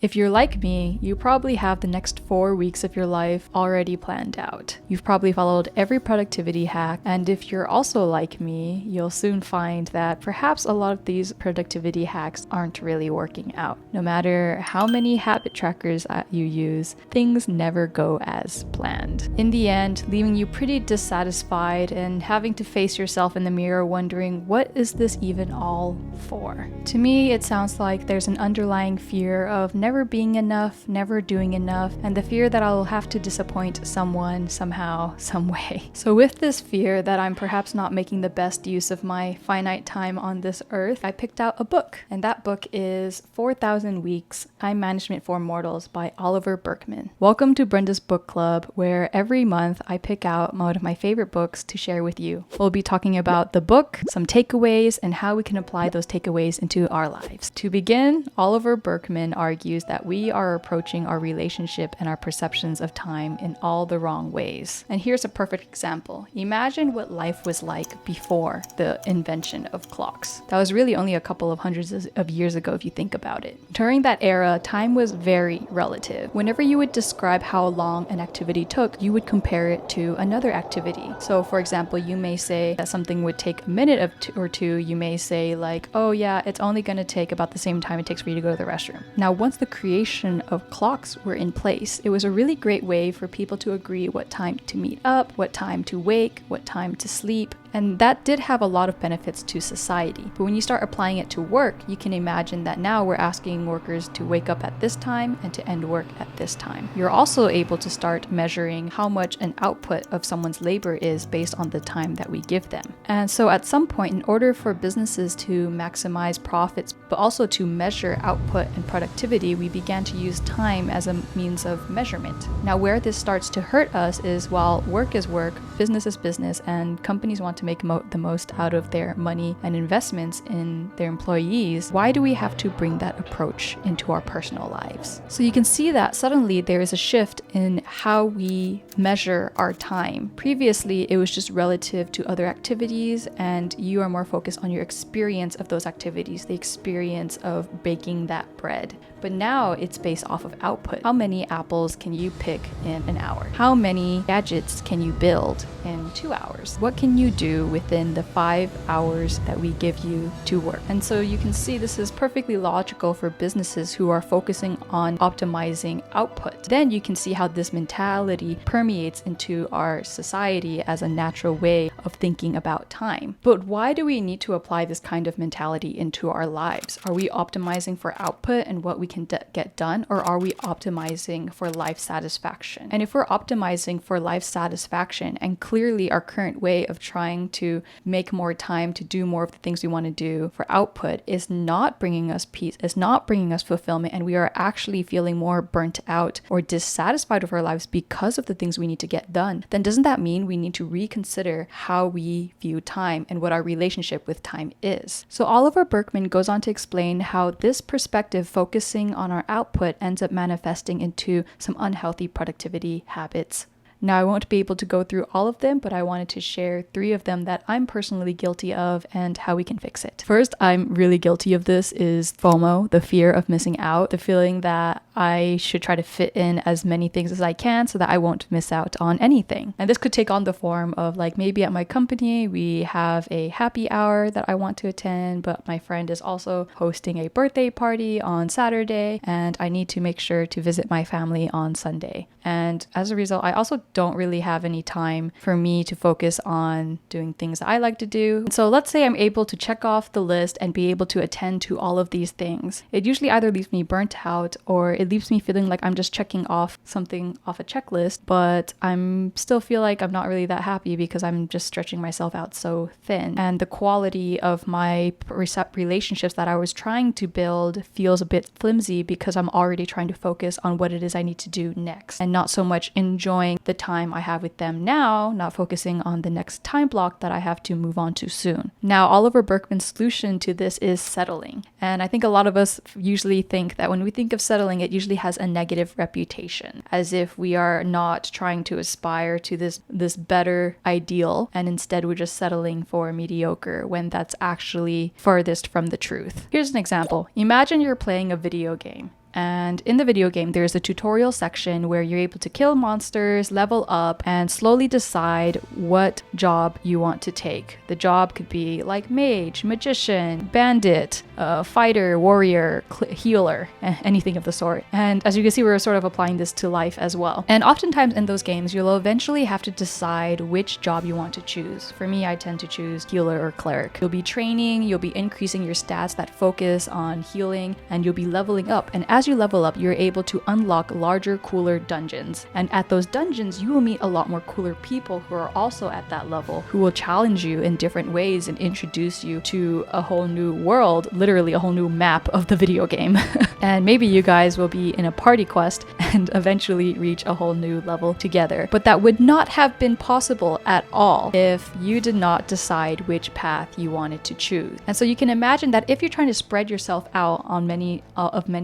If you're like me, you probably have the next 4 weeks of your life already planned out. You've probably followed every productivity hack, and if you're also like me, you'll soon find that perhaps a lot of these productivity hacks aren't really working out. No matter how many habit trackers you use, things never go as planned. In the end, leaving you pretty dissatisfied and having to face yourself in the mirror wondering, what is this even all for? To me, it sounds like there's an underlying fear of never being enough, never doing enough, and the fear that I'll have to disappoint someone somehow, some way. So with this fear that I'm perhaps not making the best use of my finite time on this earth, I picked out a book, and that book is 4,000 Weeks, Time Management for Mortals by Oliver Burkeman. Welcome to Brenda's Book Club, where every month I pick out one of my favorite books to share with you. We'll be talking about the book, some takeaways, and how we can apply those takeaways into our lives. To begin, Oliver Burkeman argues that we are approaching our relationship and our perceptions of time in all the wrong ways. And here's a perfect example. Imagine what life was like before the invention of clocks. That was really only a couple of hundreds of years ago if you think about it. During that era, time was very relative. Whenever you would describe how long an activity took, you would compare it to another activity. So for example, you may say that something would take a minute or two. You may say like, oh yeah, it's only going to take about the same time it takes for you to go to the restroom. Now, once the creation of clocks were in place, it was a really great way for people to agree what time to meet up, what time to wake, what time to sleep. And that did have a lot of benefits to society. But when you start applying it to work, you can imagine that now we're asking workers to wake up at this time and to end work at this time. You're also able to start measuring how much an output of someone's labor is based on the time that we give them. And so at some point, in order for businesses to maximize profits, but also to measure output and productivity, we began to use time as a means of measurement. Now, where this starts to hurt us is while work is work, business is business, and companies want to make the most out of their money and investments in their employees, why do we have to bring that approach into our personal lives? So you can see that suddenly there is a shift in how we measure our time. Previously, it was just relative to other activities, and you are more focused on your experience of those activities, the experience of baking that bread. But now it's based off of output. How many apples can you pick in an hour? How many gadgets can you build in 2 hours? What can you do within the 5 hours that we give you to work? And so you can see this is perfectly logical for businesses who are focusing on optimizing output. Then you can see how this mentality permeates into our society as a natural way of thinking about time. But why do we need to apply this kind of mentality into our lives? Are we optimizing for output and what we can get done, or are we optimizing for life satisfaction? And if we're optimizing for life satisfaction, and clearly our current way of trying to make more time to do more of the things we want to do for output is not bringing us peace, is not bringing us fulfillment, and we are actually feeling more burnt out or dissatisfied with our lives because of the things we need to get done, then doesn't that mean we need to reconsider how we view time and what our relationship with time is? So Oliver Burkeman goes on to explain how this perspective focusing on our output ends up manifesting into some unhealthy productivity habits. Now, I won't be able to go through all of them, but I wanted to share 3 of them that I'm personally guilty of and how we can fix it. First, I'm really guilty of this is FOMO, the fear of missing out, the feeling that I should try to fit in as many things as I can so that I won't miss out on anything. And this could take on the form of like maybe at my company, we have a happy hour that I want to attend, but my friend is also hosting a birthday party on Saturday, and I need to make sure to visit my family on Sunday. And as a result, I also don't really have any time for me to focus on doing things that I like to do. So let's say I'm able to check off the list and be able to attend to all of these things. It usually either leaves me burnt out or it leaves me feeling like I'm just checking off something off a checklist, but I'm still feel like I'm not really that happy because I'm just stretching myself out so thin. And the quality of my relationships that I was trying to build feels a bit flimsy because I'm already trying to focus on what it is I need to do next and not so much enjoying the time I have with them now, not focusing on the next time block that I have to move on to soon. Now, Oliver Burkeman's solution to this is settling. And I think a lot of us usually think that when we think of settling, it usually has a negative reputation, as if we are not trying to aspire to this better ideal, and instead we're just settling for mediocre when that's actually furthest from the truth. Here's an example. Imagine you're playing a video game. And in the video game, there's a tutorial section where you're able to kill monsters, level up, and slowly decide what job you want to take. The job could be like mage, magician, bandit, fighter, warrior, healer, anything of the sort. And as you can see, we're sort of applying this to life as well. And oftentimes in those games, you'll eventually have to decide which job you want to choose. For me, I tend to choose healer or cleric. You'll be training, you'll be increasing your stats that focus on healing, and you'll be leveling up. And as you level up, you're able to unlock larger, cooler dungeons. And at those dungeons, you will meet a lot more cooler people who are also at that level, who will challenge you in different ways and introduce you to a whole new world, literally a whole new map of the video game. And maybe you guys will be in a party quest and eventually reach a whole new level together. But that would not have been possible at all if you did not decide which path you wanted to choose. And so you can imagine that if you're trying to spread yourself out on many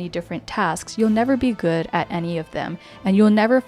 different tasks, you'll never be good at any of them, and you'll never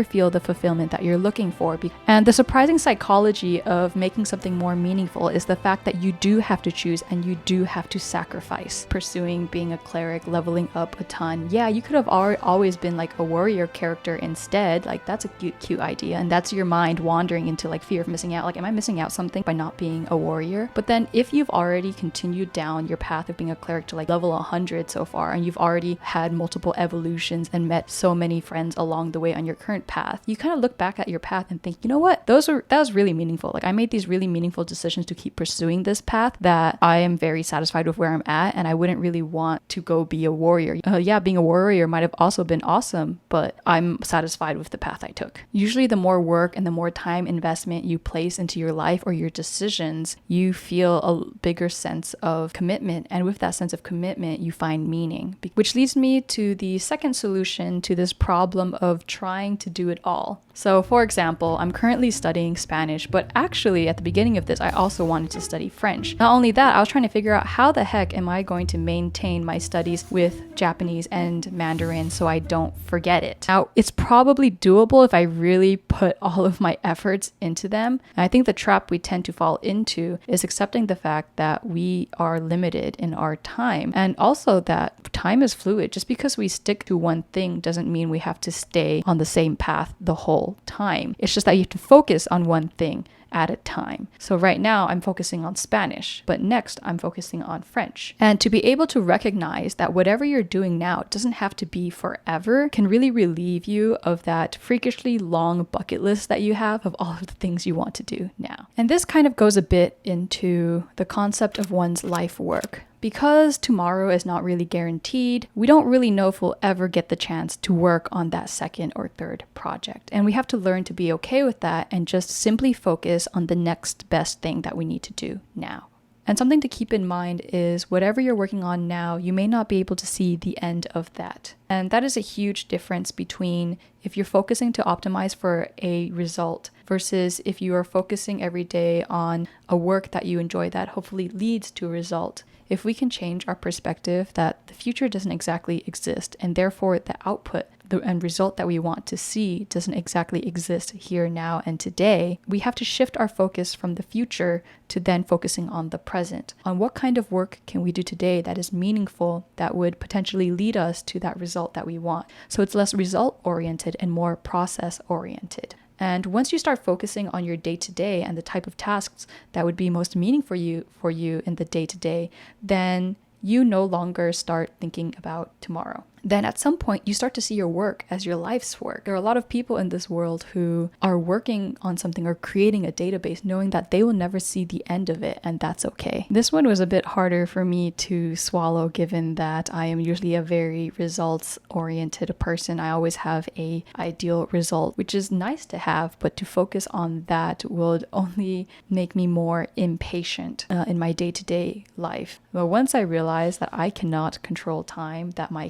feel the fulfillment that you're looking for. And the surprising psychology of making something more meaningful is the fact that you do have to choose and you do have to sacrifice. Pursuing being a cleric, leveling up a ton. Yeah, you could have always been like a warrior character instead. Like, that's a cute idea, and that's your mind wandering into like fear of missing out. Like, am I missing out something by not being a warrior? But then if you've already continued down your path of being a cleric to like level 100 so far, and you've already had multiple evolutions and met so many friends along the way on your current path, you kind of look back at your path and think, you know what, that was really meaningful. Like, I made these really meaningful decisions to keep pursuing this path, that I am very satisfied with where I'm at, and I wouldn't really want to go be a warrior. Yeah, being a warrior might have also been awesome, but I'm satisfied with the path I took. Usually the more work and the more time investment you place into your life or your decisions, you feel a bigger sense of commitment, and with that sense of commitment, you find meaning. Which leads me to the second solution to this problem of trying to do it all. So for example, I'm currently studying Spanish, but actually at the beginning of this, I also wanted to study French. Not only that, I was trying to figure out how the heck am I going to maintain my studies with Japanese and Mandarin so I don't forget it. Now, it's probably doable if I really put all of my efforts into them. And I think the trap we tend to fall into is accepting the fact that we are limited in our time, and also that time is fluid. Just because we stick to one thing doesn't mean we have to stay on the same path the whole time. It's just that you have to focus on one thing at a time. So right now I'm focusing on Spanish, but next I'm focusing on French. And to be able to recognize that whatever you're doing now doesn't have to be forever can really relieve you of that freakishly long bucket list that you have of all of the things you want to do now. And this kind of goes a bit into the concept of one's life work. Because tomorrow is not really guaranteed, we don't really know if we'll ever get the chance to work on that second or third project. And we have to learn to be okay with that and just simply focus on the next best thing that we need to do now. And something to keep in mind is whatever you're working on now, you may not be able to see the end of that. And that is a huge difference between if you're focusing to optimize for a result versus if you are focusing every day on a work that you enjoy that hopefully leads to a result. If we can change our perspective that the future doesn't exactly exist, and therefore the output, the end result that we want to see doesn't exactly exist here, now, and today, we have to shift our focus from the future to then focusing on the present. On what kind of work can we do today that is meaningful, that would potentially lead us to that result that we want? So it's less result-oriented and more process-oriented. And once you start focusing on your day-to-day and the type of tasks that would be most meaningful for you in the day-to-day, then you no longer start thinking about tomorrow. Then at some point, you start to see your work as your life's work. There are a lot of people in this world who are working on something or creating a database knowing that they will never see the end of it, and that's okay. This one was a bit harder for me to swallow given that I am usually a very results-oriented person. I always have an ideal result, which is nice to have, but to focus on that would only make me more impatient in my day-to-day life. But once I realized that I cannot control time, that my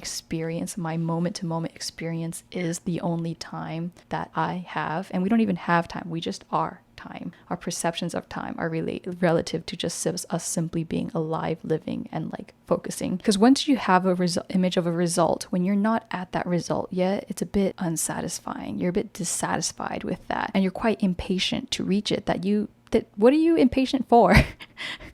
moment-to-moment experience is the only time that I have, and we don't even have time, we just are time. Our perceptions of time are really relative to just us simply being alive, living, and like focusing. Because once you have a image of a result, when you're not at that result yet, it's a bit unsatisfying. You're a bit dissatisfied with that, and you're quite impatient to reach it, that what are you impatient for?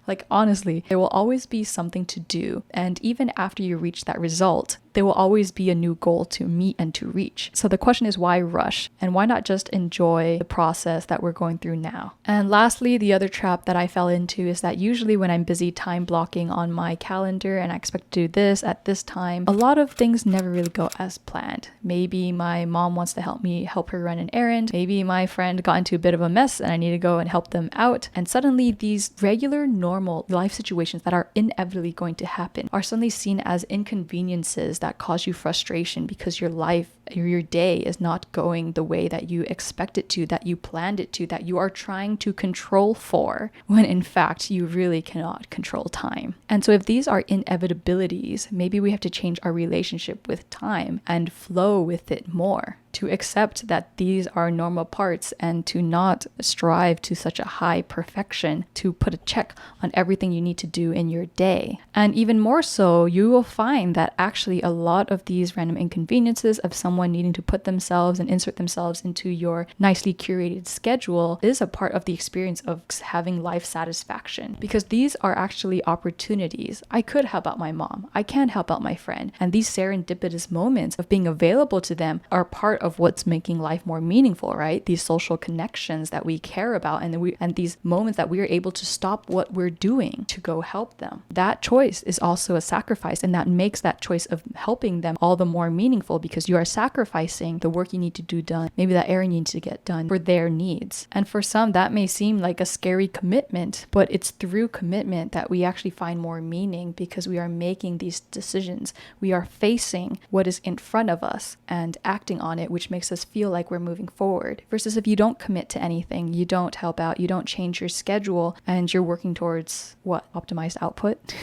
Like, honestly, there will always be something to do. And even after you reach that result, there will always be a new goal to meet and to reach. So the question is, why rush? And why not just enjoy the process that we're going through now? And lastly, the other trap that I fell into is that usually when I'm busy time blocking on my calendar and I expect to do this at this time, a lot of things never really go as planned. Maybe my mom wants to help her run an errand. Maybe my friend got into a bit of a mess and I need to go and help them out. And suddenly these regular, normal life situations that are inevitably going to happen are suddenly seen as inconveniences that cause you frustration because your life or your day is not going the way that you expect it to, that you planned it to, that you are trying to control for, when in fact you really cannot control time. And so if these are inevitabilities, maybe we have to change our relationship with time and flow with it more, to accept that these are normal parts and to not strive to such a high perfection, to put a check on everything you need to do in your day. And even more so, you will find that actually a lot of these random inconveniences of someone needing to put themselves and insert themselves into your nicely curated schedule is a part of the experience of having life satisfaction, because these are actually opportunities. I could help out my mom, I can help out my friend, and these serendipitous moments of being available to them are part of what's making life more meaningful, right? These social connections that we care about, and these moments that we are able to stop what we're doing to go help them. That choice is also a sacrifice, and that makes that choice of helping them all the more meaningful, because you are sacrificing the work you need to do done, maybe that errand needs to get done, for their needs. And for some, that may seem like a scary commitment, but it's through commitment that we actually find more meaning, because we are making these decisions. We are facing what is in front of us and acting on it, which makes us feel like we're moving forward. Versus if you don't commit to anything, you don't help out, you don't change your schedule, and you're working towards what? Optimized output?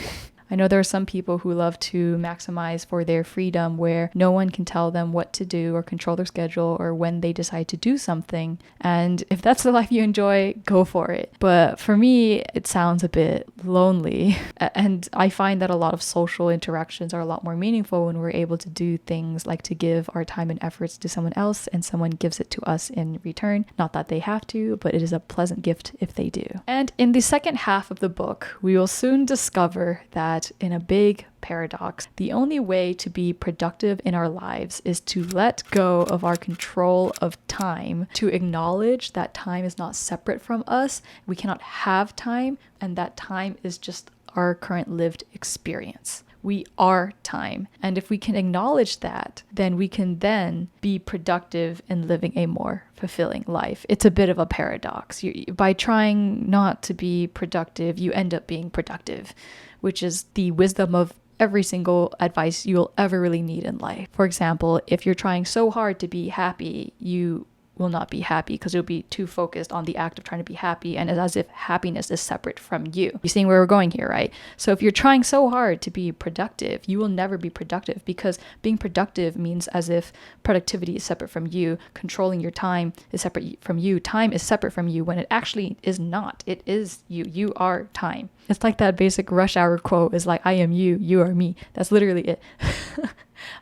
I know there are some people who love to maximize for their freedom, where no one can tell them what to do or control their schedule or when they decide to do something. And if that's the life you enjoy, go for it. But for me, it sounds a bit lonely. And I find that a lot of social interactions are a lot more meaningful when we're able to do things like to give our time and efforts to someone else and someone gives it to us in return. Not that they have to, but it is a pleasant gift if they do. And in the second half of the book, we will soon discover that in a big paradox, the only way to be productive in our lives is to let go of our control of time, to acknowledge that time is not separate from us, we cannot have time, and that time is just our current lived experience. We are time. And if we can acknowledge that, then we can then be productive in living a more fulfilling life. It's a bit of a paradox. By trying not to be productive, you end up being productive, which is the wisdom of every single advice you'll ever really need in life. For example, if you're trying so hard to be happy, you will not be happy because you'll be too focused on the act of trying to be happy, and it's as if happiness is separate from you. You seeing where we're going here, right? So if you're trying so hard to be productive, you will never be productive, because being productive means as if productivity is separate from you, controlling your time is separate from you, time is separate from you, when it actually is not. It is you. You are time. It's like that basic Rush Hour quote is like, I am you, you are me. That's literally it.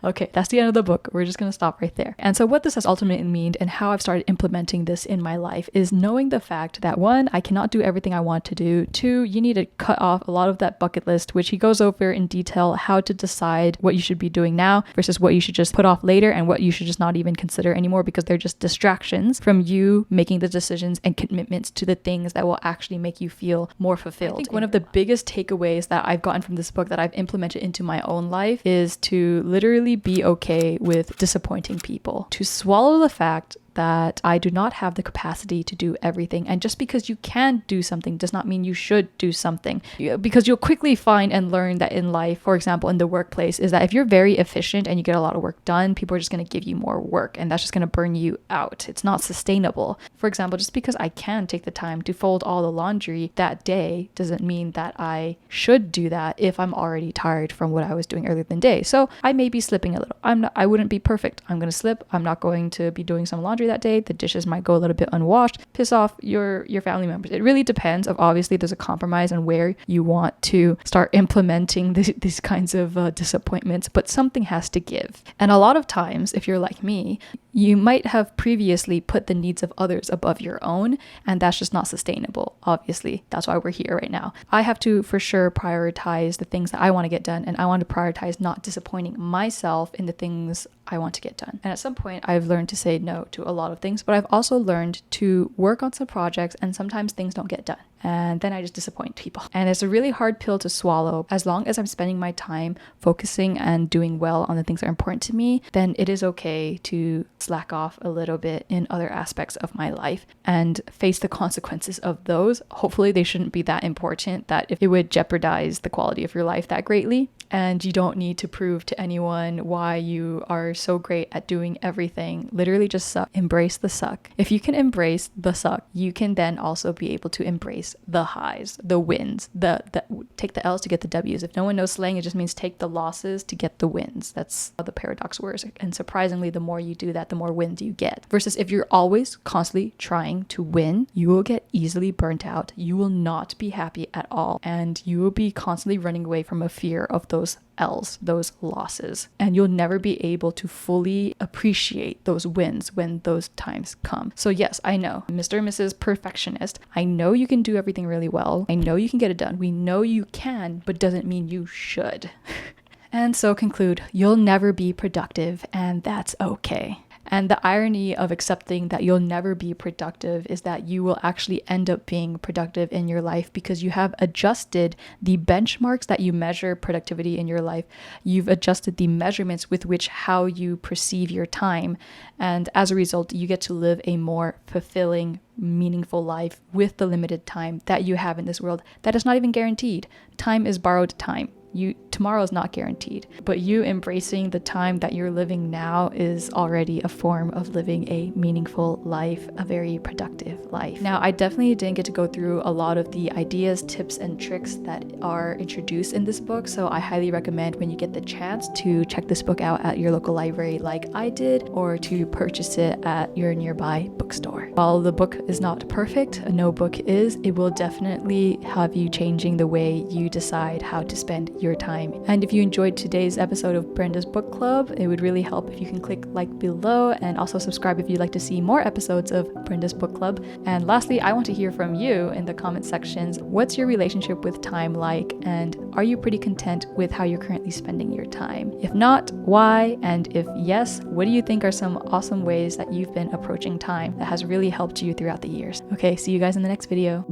Okay, that's the end of the book. We're just going to stop right there. And so what this has ultimately meant, and how I've started implementing this in my life, is knowing the fact that 1, I cannot do everything I want to do. 2, you need to cut off a lot of that bucket list, which he goes over in detail how to decide what you should be doing now versus what you should just put off later, and what you should just not even consider anymore, because they're just distractions from you making the decisions and commitments to the things that will actually make you feel more fulfilled. I think one of the biggest takeaways that I've gotten from this book that I've implemented into my own life is to literally be okay with disappointing people, to swallow the fact that I do not have the capacity to do everything. And just because you can do something does not mean you should do something. Because you'll quickly find and learn that in life, for example, in the workplace, is that if you're very efficient and you get a lot of work done, people are just going to give you more work, and that's just going to burn you out. It's not sustainable. For example, just because I can take the time to fold all the laundry that day doesn't mean that I should do that if I'm already tired from what I was doing earlier in the day. So I may be slipping a little. I wouldn't be perfect. I'm going to slip. I'm not going to be doing some laundry that day. The dishes might go a little bit unwashed, piss off your family members. It really depends. Obviously there's a compromise on where you want to start implementing these kinds of disappointments, but something has to give. And a lot of times, if you're like me, You might have previously put the needs of others above your own, and that's just not sustainable. Obviously, that's why we're here right now. I have to for sure prioritize the things that I want to get done, and I want to prioritize not disappointing myself in the things I want to get done. And at some point, I've learned to say no to a lot of things, but I've also learned to work on some projects, and sometimes things don't get done. And then I just disappoint people. And it's a really hard pill to swallow. As long as I'm spending my time focusing and doing well on the things that are important to me, then it is okay to slack off a little bit in other aspects of my life and face the consequences of those. Hopefully they shouldn't be that important that if it would jeopardize the quality of your life that greatly. And you don't need to prove to anyone why you are so great at doing everything. Literally just suck. Embrace the suck. If you can embrace the suck, you can then also be able to embrace the highs, the wins, the take the L's to get the W's. If no one knows slang, it just means take the losses to get the wins. That's how the paradox works. And surprisingly, the more you do that, the more wins you get. Versus if you're always constantly trying to win, you will get easily burnt out. You will not be happy at all. And you will be constantly running away from a fear of those L's, those losses, and you'll never be able to fully appreciate those wins when those times come. So yes, I know, Mr. and Mrs. Perfectionist, I know you can do everything really well. I know you can get it done. We know you can, but doesn't mean you should. And so conclude, you'll never be productive, and that's okay. And the irony of accepting that you'll never be productive is that you will actually end up being productive in your life because you have adjusted the benchmarks that you measure productivity in your life. You've adjusted the measurements with which how you perceive your time. And as a result, you get to live a more fulfilling, meaningful life with the limited time that you have in this world that is not even guaranteed. Time is borrowed time. Tomorrow is not guaranteed, but you embracing the time that you're living now is already a form of living a meaningful life, a very productive life. Now, I definitely didn't get to go through a lot of the ideas, tips, and tricks that are introduced in this book, so I highly recommend when you get the chance to check this book out at your local library like I did, or to purchase it at your nearby bookstore. While the book is not perfect, no book is, it will definitely have you changing the way you decide how to spend your time. And if you enjoyed today's episode of Brenda's Book Club, it would really help if you can click like below and also subscribe if you'd like to see more episodes of Brenda's Book Club. And lastly, I want to hear from you in the comment sections. What's your relationship with time like? And are you pretty content with how you're currently spending your time? If not, why? And if yes, what do you think are some awesome ways that you've been approaching time that has really helped you throughout the years? Okay, see you guys in the next video.